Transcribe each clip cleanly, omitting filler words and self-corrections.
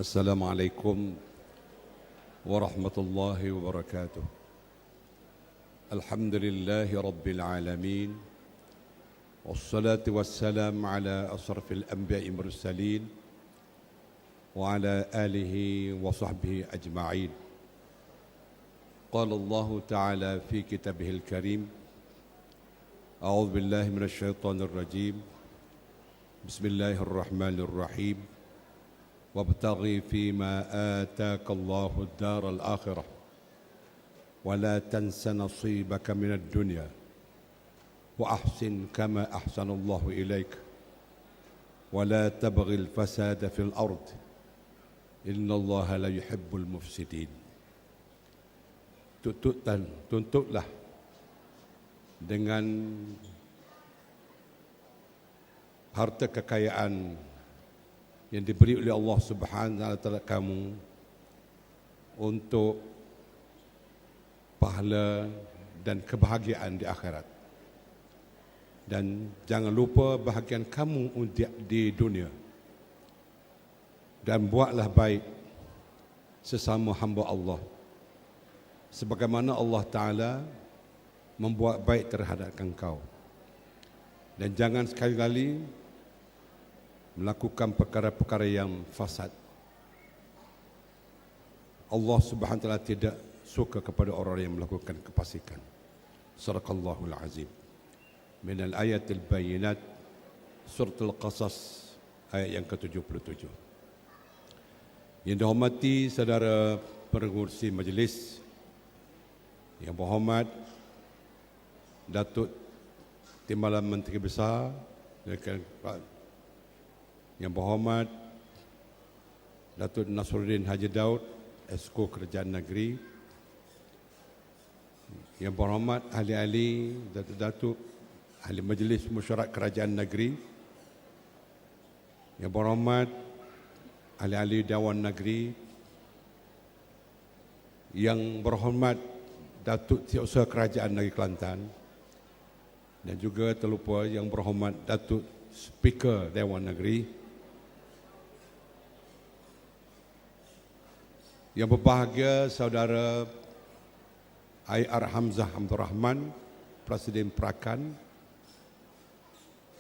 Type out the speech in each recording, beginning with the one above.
Assalamualaikum warahmatullahi wabarakatuh. Alhamdulillahi rabbil alamin. Wassalatu wassalam ala asrafil anbiya'i mursalin wa ala alihi wa sahbihi ajma'in. Qala Allah Ta'ala fi kitabihil karim. A'udzu billahi minasy syaithanir rajim. Bismillahirrahmanirrahim. Wabtaghi fima ataka Allahu ad-daral akhirah wa la tansa nasibaka minad dunya wa ahsin kama ahsana Allahu ilaik wa la tabghil fasada fil ard inna Allaha la yuhibbul mufsidin. Tuntutlah dengan harta kekayaan yang diberi oleh Allah Subhanahu wa taala kamu untuk pahala dan kebahagiaan di akhirat. Dan jangan lupa bahagian kamu di dunia. Dan buatlah baik sesama hamba Allah, sebagaimana Allah Ta'ala membuat baik terhadap engkau. Dan jangan sekali-kali melakukan perkara-perkara yang fasad. Allah Subhanahu wa taala tidak suka kepada orang yang melakukan kefasikan. Sadaqallahul azim. Min al-ayatil bayinat, surat Al-Qasas ayat yang ke-77. Yang dihormati saudara pengerusi majlis, yang berhormat Datuk Timbalan Menteri Besar, yang berhormat Datuk Nasruddin Haji Daud, Esko Kerajaan Negeri, yang berhormat ahli-ahli, Datuk-datuk ahli Majlis Mesyuarat Kerajaan Negeri, yang berhormat ahli-ahli Dewan Negeri, yang berhormat Datuk Setiausaha Kerajaan Negeri Kelantan, dan juga terlupa yang berhormat Datuk Speaker Dewan Negeri, yang berbahagia saudara I.R. Hamzah Abdul Rahman, Presiden Perakan,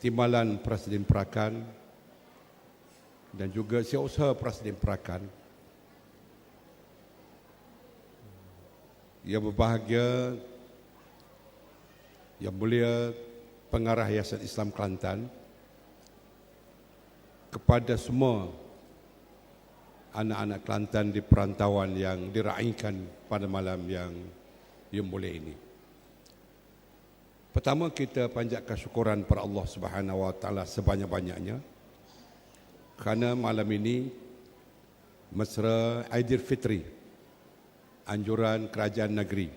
Timbalan Presiden Perakan, dan juga Setiausaha Presiden Perakan. Yang berbahagia Yang Mulia Pengarah Yayasan Islam Kelantan, kepada semua anak-anak Kelantan di perantauan yang diraihkan pada malam yang mulia ini. Pertama, kita panjatkan syukuran kepada Allah Subhanahu wa taala sebanyak-banyaknya kerana malam ini mesra Aidilfitri, anjuran kerajaan negeri.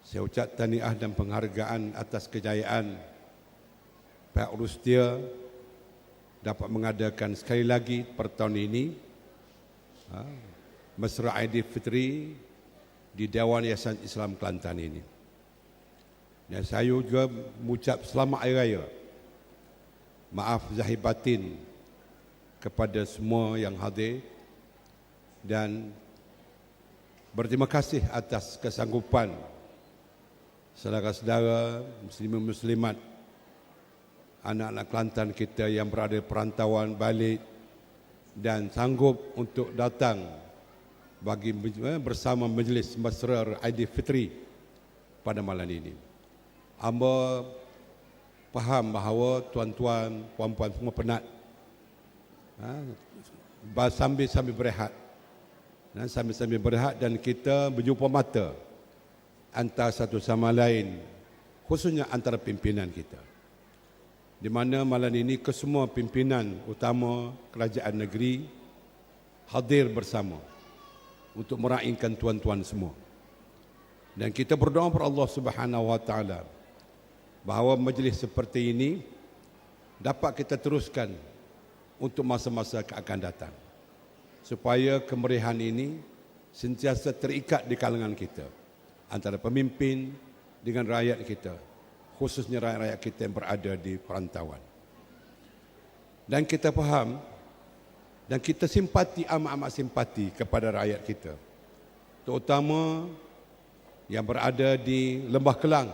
Saya ucap tahniah dan penghargaan atas kejayaan pihak Rustia dapat mengadakan sekali lagi per tahun ini mesra Aidilfitri di Dewan Yayasan Islam Kelantan ini. Dan saya juga mengucap selamat Hari Raya, maaf zahir batin kepada semua yang hadir, dan berterima kasih atas kesanggupan saudara-saudara muslimin muslimat, anak-anak Kelantan kita yang berada di perantauan balik dan sanggup untuk datang bagi bersama majlis mesra Aidilfitri pada malam ini. Hamba faham bahawa tuan-tuan, puan-puan semua penat, sambil berehat, sambil berehat, dan kita berjumpa mata antara satu sama lain, khususnya antara pimpinan kita, di mana malam ini kesemua pimpinan utama kerajaan negeri hadir bersama untuk meraihkan tuan-tuan semua. Dan kita berdoa kepada Allah Subhanahu wa taala bahawa majlis seperti ini dapat kita teruskan untuk masa-masa akan datang, supaya kemeriahan ini sentiasa terikat di kalangan kita, antara pemimpin dengan rakyat kita, khususnya rakyat-rakyat kita yang berada di perantauan. Dan kita faham Dan kita simpati, amat-amat simpati kepada rakyat kita, terutama yang berada di Lembah Kelang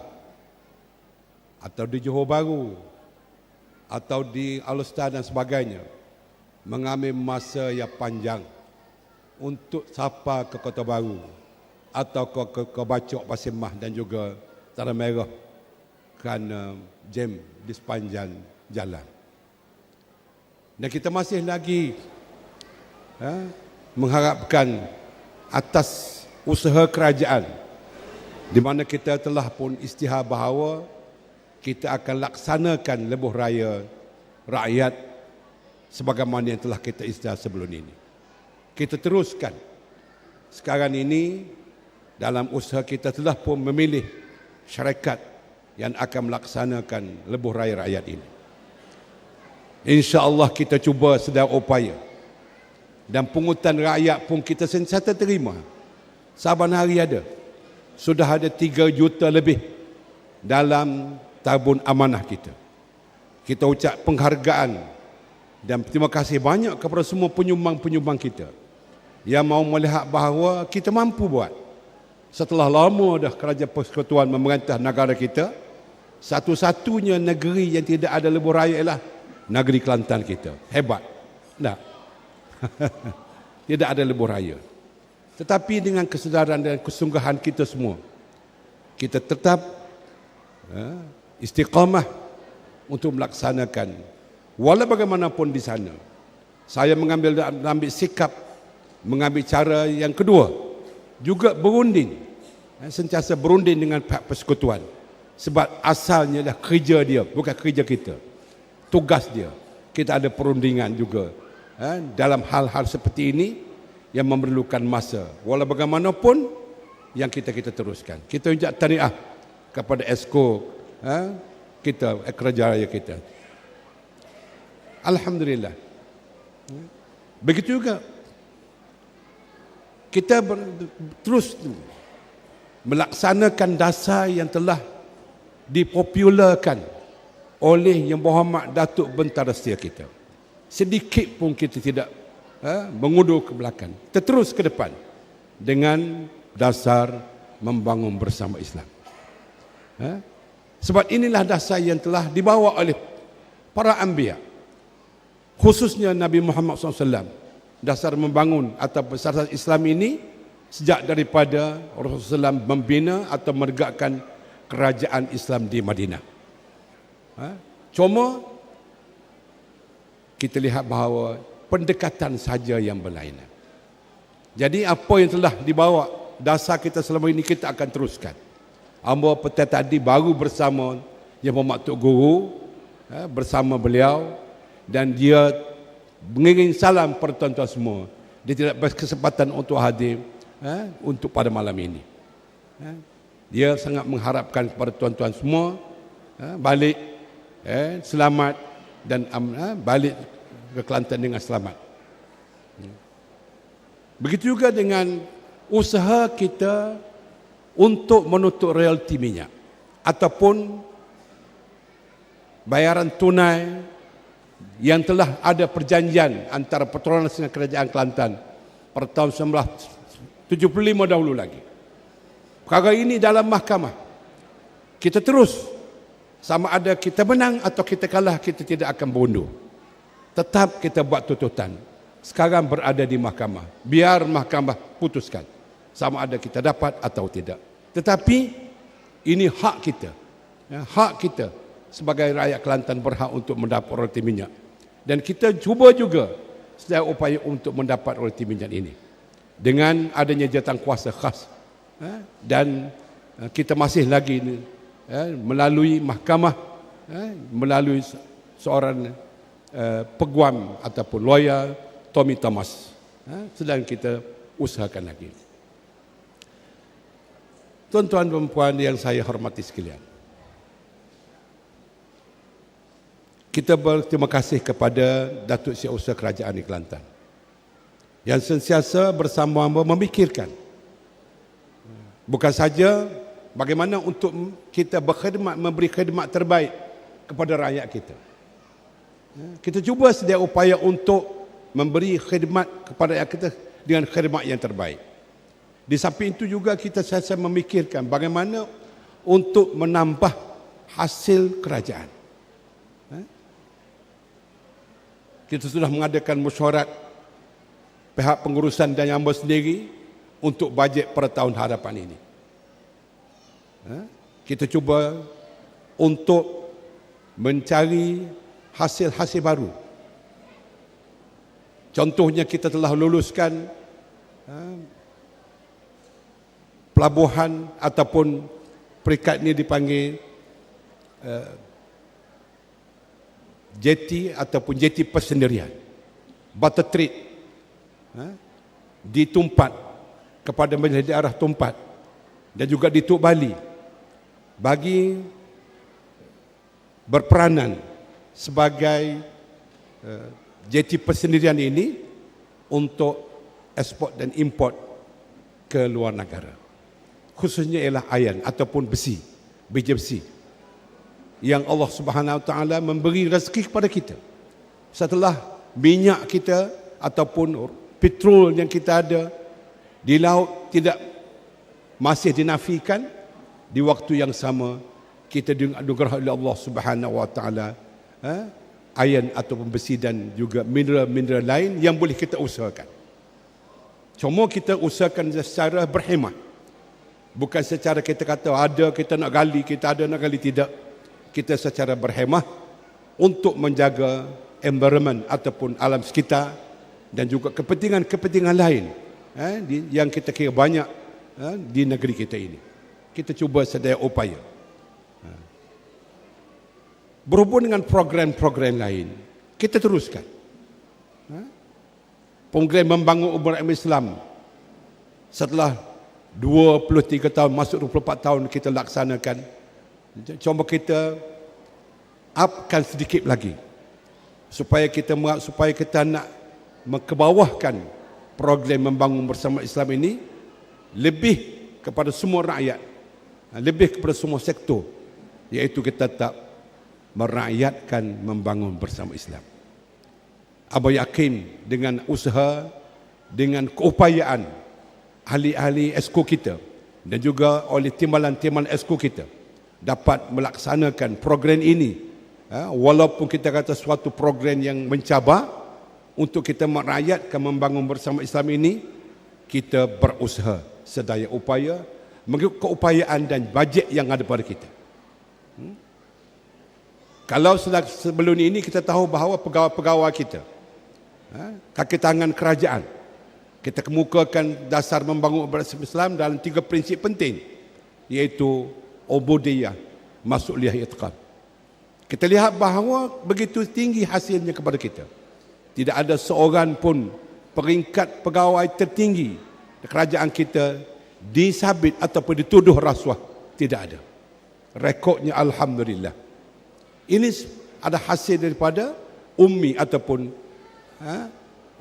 atau di Johor Bahru atau di Alor dan sebagainya, mengambil masa yang panjang untuk sapa ke Kota Baru atau ke Bacok, Pasir Mas dan juga Tanah Merah kerana jam di sepanjang jalan. Dan kita masih lagi mengharapkan atas usaha kerajaan, di mana kita telah pun isytihar bahawa kita akan laksanakan lebuh raya rakyat sebagaimana yang telah kita isytihar sebelum ini. Kita teruskan. Sekarang ini dalam usaha kita telah pun memilih syarikat yang akan melaksanakan lebuh raya rakyat ini. InsyaAllah kita cuba sedaya upaya, dan pungutan rakyat pun kita sentiasa terima. Saban hari ada. Sudah ada 3 juta lebih dalam tabun amanah kita. Kita ucap penghargaan dan terima kasih banyak kepada semua penyumbang-penyumbang kita yang mau melihat bahawa kita mampu buat. Setelah lama dah Kerajaan Persekutuan memerintah negara kita, satu-satunya negeri yang tidak ada lebuh raya ialah negeri Kelantan kita. Hebat. Tak? Tidak ada lebuh raya. Tetapi dengan kesedaran dan kesungguhan kita semua, kita tetap istiqamah untuk melaksanakan. Walau bagaimanapun di sana, saya mengambil sikap, mengambil cara yang kedua, juga berunding, sentiasa berunding dengan pihak persekutuan. Sebab asalnya dah kerja dia, bukan kerja kita. Tugas dia. Kita ada perundingan juga dalam hal-hal seperti ini yang memerlukan masa. Walau bagaimanapun yang kita teruskan. Kita ucap tahniah kepada Esko kita, kerajaan raya kita. Alhamdulillah. Begitu juga kita terus melaksanakan dasar yang telah dipopularkan oleh Yang Berhormat Datuk Bentara Setia kita. Sedikit pun kita tidak mengundur ke belakang. Kita terus ke depan dengan dasar membangun bersama Islam. Sebab inilah dasar yang telah dibawa oleh para anbiya, khususnya Nabi Muhammad SAW. Dasar membangun atau besar Islam ini sejak daripada Rasulullah SAW membina atau menegakkan kerajaan Islam di Madinah. Cuma kita lihat bahawa pendekatan saja yang berlainan. Jadi apa yang telah dibawa dasar kita selama ini kita akan teruskan. Hamba petang tadi baru bersama Yang Berhormat Tok Guru, bersama beliau, dan dia mengirim salam kepada tuan-tuan semua. Dia tidak berkesempatan untuk hadir untuk pada malam ini. Dia sangat mengharapkan kepada tuan-tuan semua balik selamat dan balik ke Kelantan dengan selamat. Begitu juga dengan usaha kita untuk menutup royalti minyak ataupun bayaran tunai yang telah ada perjanjian antara Petronas dengan Kerajaan Kelantan pada tahun 1975 dahulu lagi. Perkara ini dalam mahkamah. Kita terus, sama ada kita menang atau kita kalah, kita tidak akan berundur. Tetap kita buat tuntutan. Sekarang berada di mahkamah. Biar mahkamah putuskan sama ada kita dapat atau tidak. Tetapi ini hak kita. Hak kita sebagai rakyat Kelantan berhak untuk mendapat royalti minyak. Dan kita cuba juga sedaya upaya untuk mendapat royalti minyak ini dengan adanya jawatan kuasa khas. Dan kita masih lagi melalui mahkamah, melalui seorang peguam ataupun lawyer, Tommy Thomas, sedang kita usahakan lagi. Tuan-tuan dan puan yang saya hormati sekalian, kita berterima kasih kepada Datuk Setiausaha Kerajaan di Kelantan yang sentiasa bersama-sama memikirkan bukan saja bagaimana untuk kita berkhidmat, memberi khidmat terbaik kepada rakyat kita. Kita cuba sedia upaya untuk memberi khidmat kepada rakyat kita dengan khidmat yang terbaik. Di samping itu juga kita sentiasa memikirkan bagaimana untuk menambah hasil kerajaan. Kita sudah mengadakan mesyuarat pihak pengurusan dan Yang sendiri untuk bajet pada tahun hadapan ini. Kita cuba untuk mencari hasil-hasil baru. Contohnya kita telah luluskan pelabuhan ataupun peringkat ini dipanggil jeti ataupun jeti persendirian, barter trade, di Tumpat kepada Majlis Daerah Tumpat dan juga di Tuk Bali bagi berperanan sebagai jeti persendirian ini untuk ekspor dan import ke luar negara, khususnya ialah iron ataupun besi, biji besi yang Allah Subhanahu Wa Taala memberi rezeki kepada kita. Setelah minyak kita ataupun petrol yang kita ada di laut tidak masih dinafikan, di waktu yang sama kita dianugerah oleh Allah Subhanahu Wa Taala iron ataupun besi dan juga mineral-mineral lain yang boleh kita usahakan. Cuma kita usahakan secara berhemah, bukan secara kita kata ada kita nak gali, kita ada nak gali, tidak. Kita secara berhemah untuk menjaga environment ataupun alam sekitar dan juga kepentingan-kepentingan lain yang kita kira banyak di negeri kita ini. Kita cuba sedaya upaya. Berhubung dengan program-program lain, kita teruskan. Program membangun umat Islam setelah 23 tahun masuk 24 tahun kita laksanakan. Cuma kita upkan sedikit lagi supaya kita nak kebawahkan program membangun bersama Islam ini lebih kepada semua rakyat, lebih kepada semua sektor, iaitu kita tak merakyatkan membangun bersama Islam. Abang yakin dengan usaha, dengan keupayaan ahli-ahli esko kita dan juga oleh timbalan-timbalan esko kita dapat melaksanakan program ini, walaupun kita kata suatu program yang mencabar untuk kita merakyatkan membangun bersama Islam ini, kita berusaha sedaya upaya mengikut keupayaan dan bajet yang ada pada kita. Kalau sebelum ini kita tahu bahawa pegawai-pegawai kita, kaki tangan kerajaan, kita kemukakan dasar membangun bersama Islam dalam 3 prinsip penting, iaitu ubudiyah, mas'uliyah, itqan. Kita lihat bahawa begitu tinggi hasilnya kepada kita. Tidak ada seorang pun peringkat pegawai tertinggi kerajaan kita disabit ataupun dituduh rasuah. Tidak ada. Rekodnya alhamdulillah. Ini ada hasil daripada ummi ataupun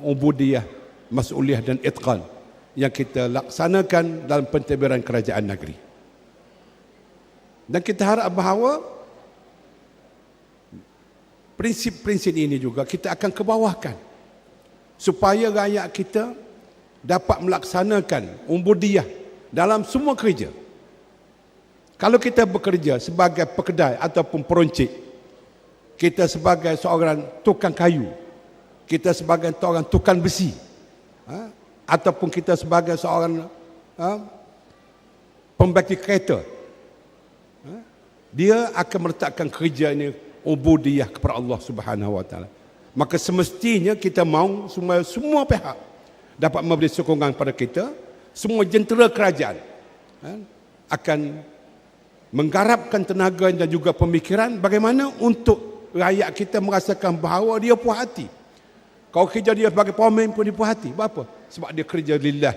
ubudiyah, mas'uliyah dan itqan yang kita laksanakan dalam pentadbiran kerajaan negeri. Dan kita harap bahawa prinsip-prinsip ini juga kita akan kebawahkan supaya rakyat kita dapat melaksanakan ubudiyah dalam semua kerja. Kalau kita bekerja sebagai pekedai ataupun peroncik, kita sebagai seorang tukang kayu, kita sebagai seorang tukang besi, ataupun kita sebagai seorang pembeki kereta, dia akan meletakkan kerja ini ubudiyah kepada Allah Subhanahu Wa Taala. Maka semestinya kita mahu semua pihak dapat memberi sokongan pada kita. Semua jentera kerajaan akan menggarapkan tenaga dan juga pemikiran bagaimana untuk rakyat kita merasakan bahawa dia puas hati. Kalau kerja dia sebagai pemain pun dia puas hati. Kenapa? Sebab dia kerja lillah,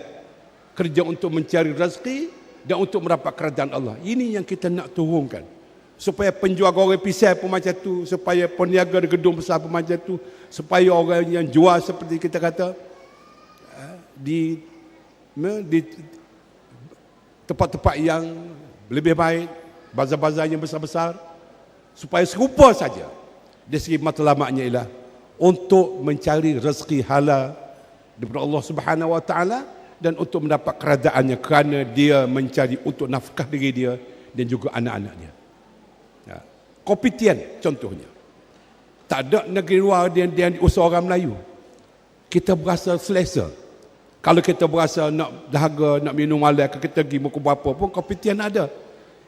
kerja untuk mencari rezeki dan untuk mendapat kerajaan Allah. Ini yang kita nak turunkan. Supaya penjual goreng pisang pun macam tu, supaya peniaga di gedung besar pun macam tu, supaya orang yang jual seperti kita kata di tempat-tempat yang lebih baik, bazar-bazar yang besar-besar, supaya serupa saja. Dari segi matlamatnya ialah untuk mencari rezeki halal daripada Allah Subhanahu Wa Taala dan untuk mendapat kerajaannya kerana dia mencari untuk nafkah diri dia dan juga anak-anak dia. Kopi Tian contohnya. Tak ada negeri luar yang diusaha orang Melayu. Kita berasa selesa. Kalau kita berasa nak dahaga, nak minum malam, kita pergi muka berapa pun, Kopi Tian ada.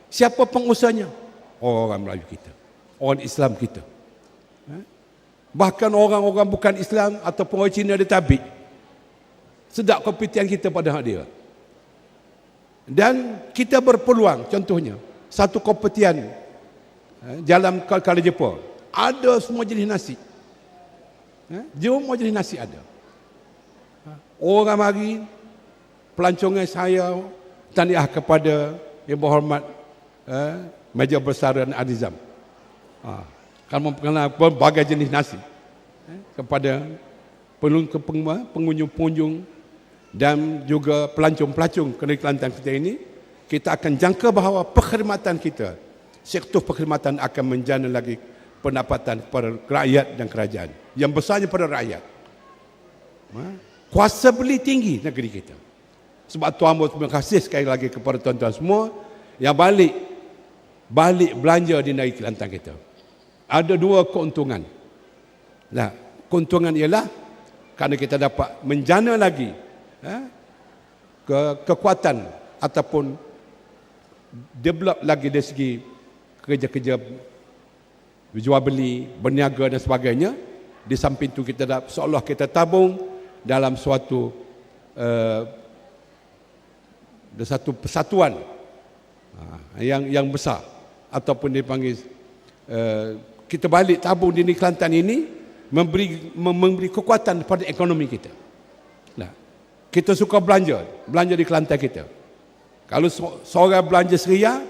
Siapa pengusahanya? Orang Melayu kita. Orang Islam kita. Bahkan orang-orang bukan Islam ataupun orang Cina dia tabik. Sedap Kopi Tian kita pada hak dia. Dan kita berpeluang, contohnya, satu Kopi Tian Jalan Kuala Jepur. Ada semua jenis nasi. Semua jenis nasi ada. Orang mari, pelancongan saya tahniah kepada Yang Berhormat Major Besar Adizam. Kalau memperkenalkan berbagai jenis nasi kepada pengunjung-pengunjung dan juga pelancong-pelancong negeri Kelantan kita ini, kita akan jangka bahawa perkhidmatan kita, sektor perkhidmatan akan menjana lagi pendapatan kepada rakyat dan kerajaan. Yang besarnya pada rakyat. Kuasa beli tinggi negeri kita. Sebab Tuan terima kasih sekali lagi kepada tuan-tuan semua yang balik belanja di negeri Kelantan kita. Ada dua keuntungan. Nah, keuntungan ialah kerana kita dapat menjana lagi kekuatan ataupun develop lagi dari segi kerja-kerja jual beli, berniaga dan sebagainya. Di samping itu kita seolah kita tabung dalam suatu persatuan yang besar ataupun dipanggil kita balik tabung di negeri Kelantan ini memberi kekuatan kepada ekonomi kita. Nah, kita suka belanja di Kelantan kita. Kalau seorang belanja seria,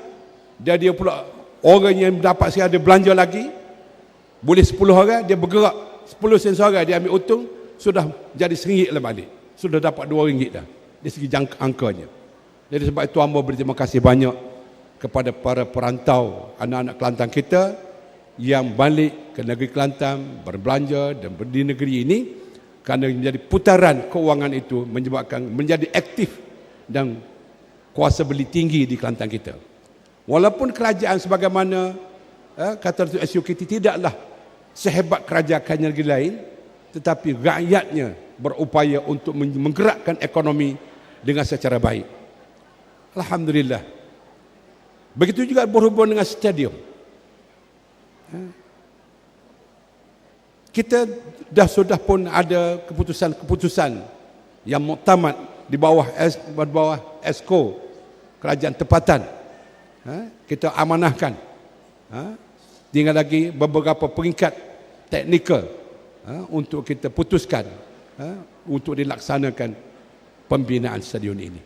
dia pula orang yang dapat seria dia belanja lagi, boleh 10 orang dia bergerak 10 sen seorang dia ambil untung, sudah jadi RM1 lah balik. Sudah dapat RM2 dah dari segi angkanya. Jadi sebab itu hamba berterima kasih banyak kepada para perantau anak-anak Kelantan kita yang balik ke negeri Kelantan berbelanja dan di negeri ini, kerana menjadi putaran keuangan itu menyebabkan menjadi aktif dan kuasa beli tinggi di Kelantan kita. Walaupun kerajaan sebagaimana kata Datuk SUKT tidaklah sehebat kerajaan negeri lain, tetapi rakyatnya berupaya untuk menggerakkan ekonomi dengan secara baik. Alhamdulillah. Begitu juga berhubung dengan stadium. Kita sudah pun ada keputusan-keputusan yang muktamad di bawah Esko Kerajaan Tempatan. Kita amanahkan. Tinggal lagi beberapa peringkat teknikal untuk kita putuskan untuk dilaksanakan pembinaan stadion ini.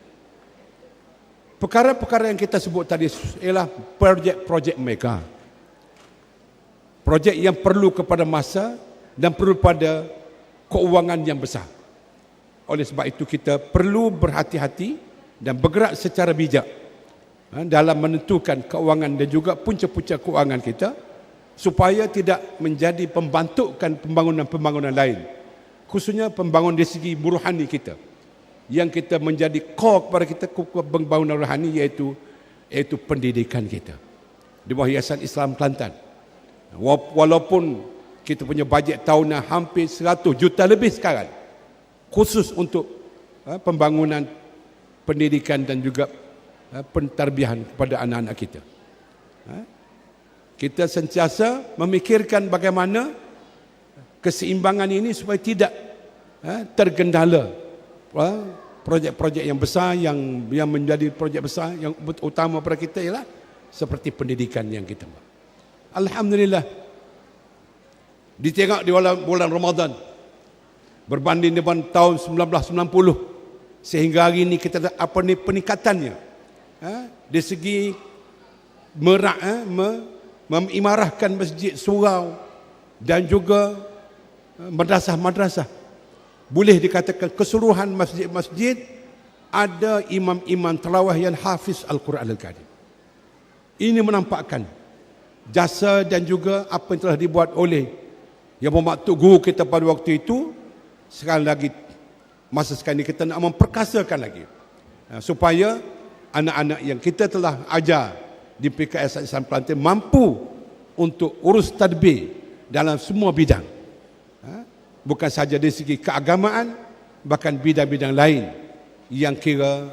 Perkara-perkara yang kita sebut tadi ialah projek-projek mega. Projek yang perlu kepada masa dan perlu pada keuangan yang besar. Oleh sebab itu kita perlu berhati-hati dan bergerak secara bijak dalam menentukan keuangan dan juga punca-punca keuangan kita supaya tidak menjadi pembantukan pembangunan-pembangunan lain, khususnya pembangunan dari segi rohani kita yang kita menjadi core kepada kita pembangunan rohani iaitu pendidikan kita di bawah Yayasan Islam Kelantan. Walaupun kita punya bajet tahunan hampir 100 juta lebih sekarang khusus untuk pembangunan pendidikan dan juga pentarbiahan kepada anak-anak kita. Kita sentiasa memikirkan bagaimana keseimbangan ini supaya tidak tergendala projek-projek yang besar yang menjadi projek besar yang utama pada kita ialah seperti pendidikan yang kita buat. Alhamdulillah, ditengok di bulan Ramadan berbanding dengan tahun 1990 sehingga hari ini kita apa ni peningkatannya dari segi mengimarahkan masjid surau dan juga madrasah-madrasah. Boleh dikatakan keseluruhan masjid-masjid ada imam-imam tilawah yang hafiz Al-Quran Al-Karim. Ini menampakkan jasa dan juga apa yang telah dibuat oleh Yang bermaksud guru kita pada waktu itu, sekarang lagi, masa sekarang ini kita nak memperkasakan lagi. Supaya anak-anak yang kita telah ajar di PKS Islam Kelantan mampu untuk urus tadbir dalam semua bidang. Bukan sahaja dari segi keagamaan, bahkan bidang-bidang lain yang kira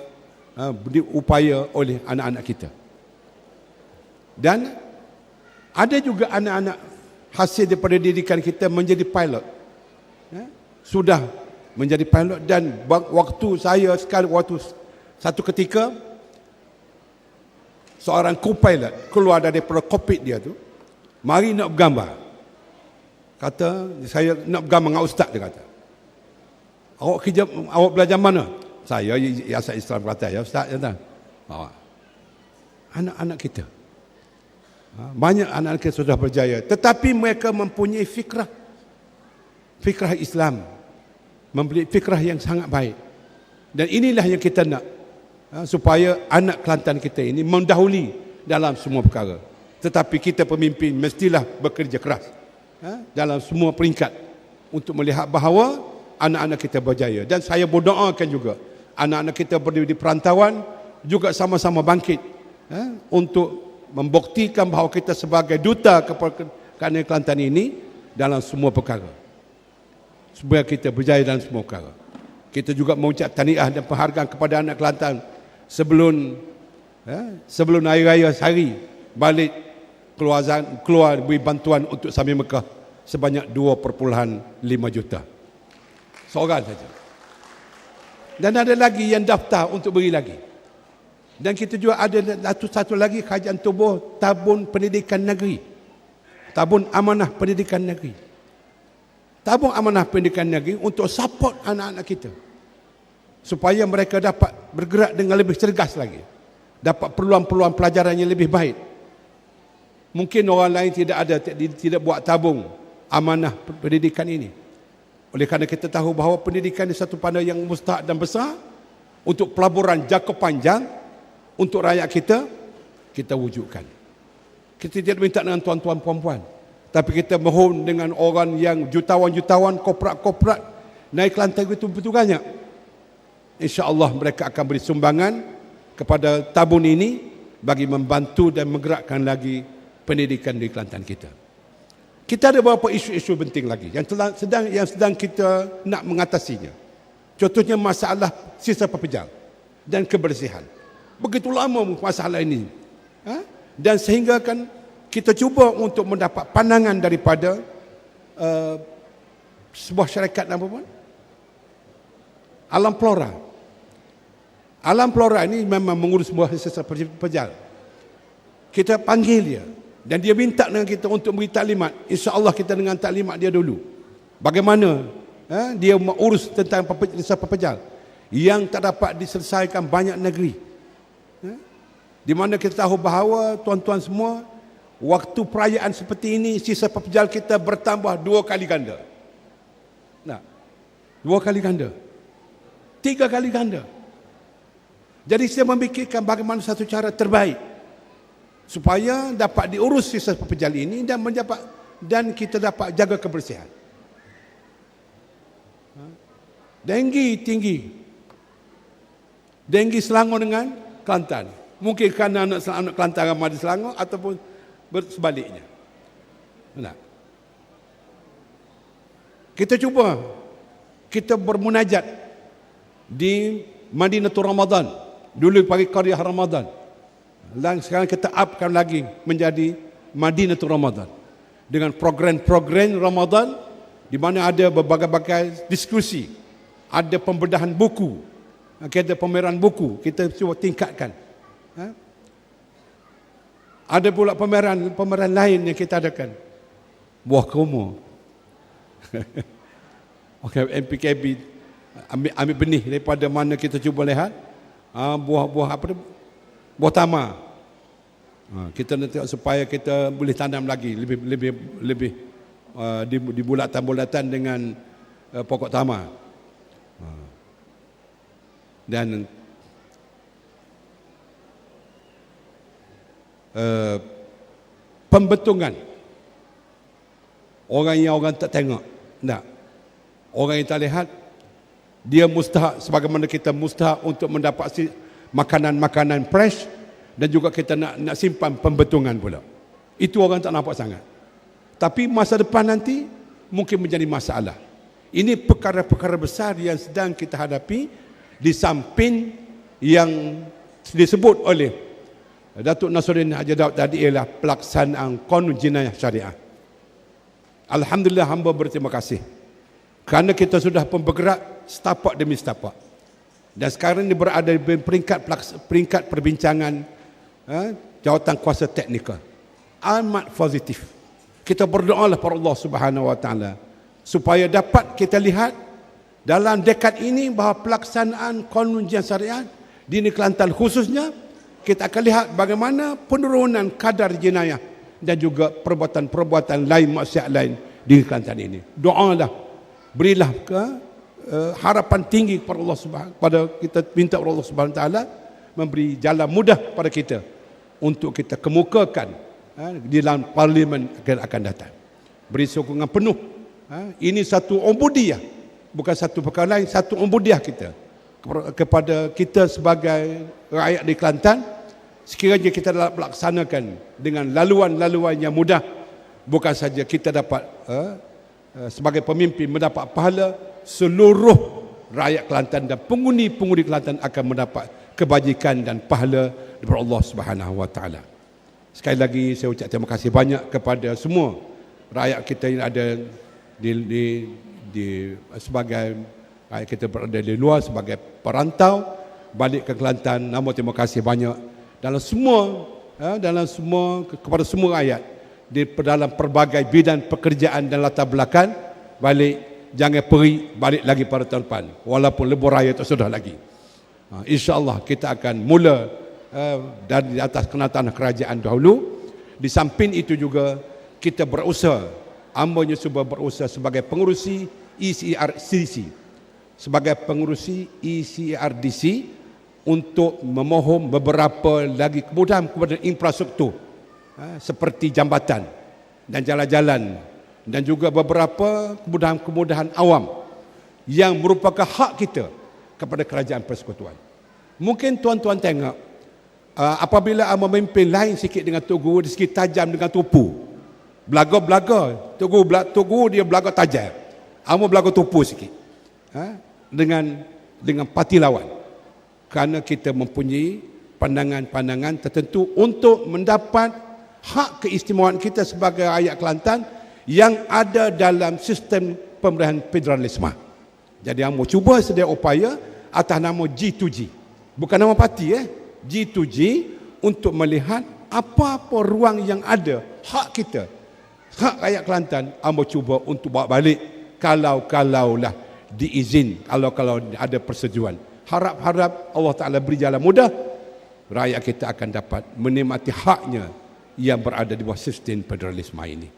diupaya oleh anak-anak kita. Dan ada juga anak-anak hasil daripada didikan kita menjadi pilot. Sudah menjadi pilot, dan waktu saya sekali, waktu satu ketika seorang co-pilot keluar daripada kokpit dia tu, mari nak bergambar. Kata, saya nak bergambar dengan ustaz, dia kata. Awak belajar mana? Saya asal Islam Kelantan, ya ustaz, ya tak? Anak-anak kita, banyak anak-anak kita sudah berjaya, tetapi mereka mempunyai fikrah Islam, mempunyai fikrah yang sangat baik. Dan inilah yang kita nak, supaya anak Kelantan kita ini mendahului dalam semua perkara. Tetapi kita pemimpin mestilah bekerja keras dalam semua peringkat untuk melihat bahawa anak-anak kita berjaya. Dan saya berdoakan juga anak-anak kita berdiri di perantauan juga sama-sama bangkit untuk membuktikan bahawa kita sebagai duta kepada Kelantan ini dalam semua perkara, supaya kita berjaya dalam semua perkara. Kita juga mengucap tahniah dan penghargaan kepada anak Kelantan sebelum Hari Raya Sehari balik keluar beri bantuan untuk Sami Mekah sebanyak 2.5 juta. Seorang saja. Dan ada lagi yang daftar untuk beri lagi. Dan kita juga ada satu lagi kajian tubuh tabung pendidikan negeri. Tabung amanah pendidikan negeri. Tabung amanah pendidikan negeri untuk support anak-anak kita, supaya mereka dapat bergerak dengan lebih cergas lagi, dapat peluang-peluang pelajaran yang lebih baik. Mungkin orang lain tidak buat tabung amanah pendidikan ini. Oleh kerana kita tahu bahawa pendidikan ini satu benda yang mustahak dan besar untuk pelaburan jangka panjang untuk rakyat kita wujudkan. Kita tidak minta dengan tuan-tuan puan-puan, tapi kita mohon dengan orang yang jutawan-jutawan, korporat-korporat naik Kelantan itu betul banyak. InsyaAllah mereka akan beri sumbangan kepada tabung ini bagi membantu dan menggerakkan lagi pendidikan di Kelantan kita. Kita ada beberapa isu-isu penting lagi yang sedang kita nak mengatasinya. Contohnya masalah sisa pepejal dan kebersihan. Begitu lama masalah ini. Dan sehingga kan kita cuba untuk mendapat pandangan daripada sebuah syarikat apa pun, Alam Flora. Alam Flora ini memang mengurus sebuah sisa pepejal. Kita panggil dia dan dia minta dengan kita untuk beri taklimat. InsyaAllah kita dengan taklimat dia dulu. Bagaimana dia mengurus tentang sisa pepejal yang tak dapat diselesaikan banyak negeri. Di mana kita tahu bahawa tuan-tuan semua, waktu perayaan seperti ini sisa pepejal kita bertambah 2 kali ganda. 2 kali ganda. 3 kali ganda. Jadi saya memikirkan bagaimana satu cara terbaik supaya dapat diurus sisa pepejal ini dan kita dapat jaga kebersihan. Denggi tinggi. Denggi Selangor dengan Kelantan. Mungkin kerana anak Kelantan ramai di Selangor ataupun sebaliknya. Kita cuba, kita bermunajat di Madinatul Ramadan. Dulu pagi Qaryah Ramadan. Dan sekarang kita upkan lagi menjadi Madinatul Ramadan. Dengan program-program Ramadan di mana ada berbagai-bagai diskusi. Ada pembedahan buku. Kita ada pameran buku. Kita cuba tingkatkan. Ada pula pameran lain yang kita adakan. Buah kurma. Okay, MPKB ambil benih daripada mana kita cuba lihat. Buah-buah apa tu? Buah tamar. Kita nak tengok supaya kita boleh tanam lagi lebih di bulatan-bulatan dengan pokok tamar. Dan pembetungan Orang yang orang tak tengok. Tak. Orang yang tak lihat, dia mustahak sebagaimana kita mustahak untuk mendapat makanan-makanan fresh, dan juga kita nak simpan pembetungan pula. Itu orang tak nampak sangat. Tapi masa depan nanti mungkin menjadi masalah. Ini perkara-perkara besar yang sedang kita hadapi di samping yang disebut oleh Datuk Nasruddin Haji Daud tadi ialah pelaksanaan Qanun Jinayah Syariah. Alhamdulillah, hamba berterima kasih kerana kita sudah pun bergerak setapak demi setapak. Dan sekarang ini berada di peringkat perbincangan jawatan kuasa teknikal. Amat positif. Kita berdoalah kepada Allah Subhanahu Wa Taala supaya dapat kita lihat dalam dekad ini bahawa pelaksanaan Qanun Jinayah Syariah di negeri Kelantan khususnya, kita akan lihat bagaimana penurunan kadar jenayah dan juga perbuatan-perbuatan lain, maksiat lain di Kelantan ini. Doalah, berilah harapan tinggi kepada Allah Subhanahu, pada kita minta Allah Subhanahu Taala memberi jalan mudah pada kita untuk kita kemukakan di dalam parlimen akan datang. Beri sokongan penuh. Ini satu ubudiyah, bukan satu perkara lain, satu ubudiyah kita kepada kita sebagai rakyat di Kelantan. Sekiranya kita dapat melaksanakan dengan laluan-laluan yang mudah, bukan saja kita dapat sebagai pemimpin mendapat pahala, seluruh rakyat Kelantan dan pengundi-pengundi Kelantan akan mendapat kebajikan dan pahala daripada Allah Subhanahu Wa Taala. Sekali lagi saya ucap terima kasih banyak kepada semua rakyat kita yang ada di sebagai rakyat kita berada di luar sebagai perantau balik ke Kelantan. Nama terima kasih banyak dalam semua kepada semua rakyat dalam pelbagai bidang pekerjaan dan latar belakang. Balik, jangan pergi balik lagi pada tahun depan walaupun lebuh raya tak sudah lagi. InsyaAllah kita akan mula dari atas kena tanah kerajaan dahulu. Di samping itu juga kita berusaha, ambanya cuba berusaha sebagai pengurusi ECRDC, sebagai pengurusi ECRDC untuk memohon beberapa lagi kemudahan infrastruktur seperti jambatan dan jalan-jalan, dan juga beberapa kemudahan-kemudahan awam yang merupakan hak kita kepada kerajaan persekutuan. Mungkin tuan-tuan tengok apabila memimpin lain sikit dengan Tok Guru, dia sikit tajam dengan tupu. Belaga-belaga, Tok Guru dia belaga tajam, amo belaga tupu sikit dengan parti lawan. Kerana kita mempunyai pandangan-pandangan tertentu untuk mendapat hak keistimewaan kita sebagai rakyat Kelantan yang ada dalam sistem pemerintahan federalisme. Jadi amo cuba sedia upaya atas nama G2G, bukan nama parti G2G, untuk melihat apa-apa ruang yang ada hak kita, hak rakyat Kelantan, amo cuba untuk bawa balik kalau-kalaulah diizin, kalau ada persetujuan. Harap-harap Allah Ta'ala beri jalan mudah, rakyat kita akan dapat menikmati haknya yang berada di bawah sistem federalisme ini.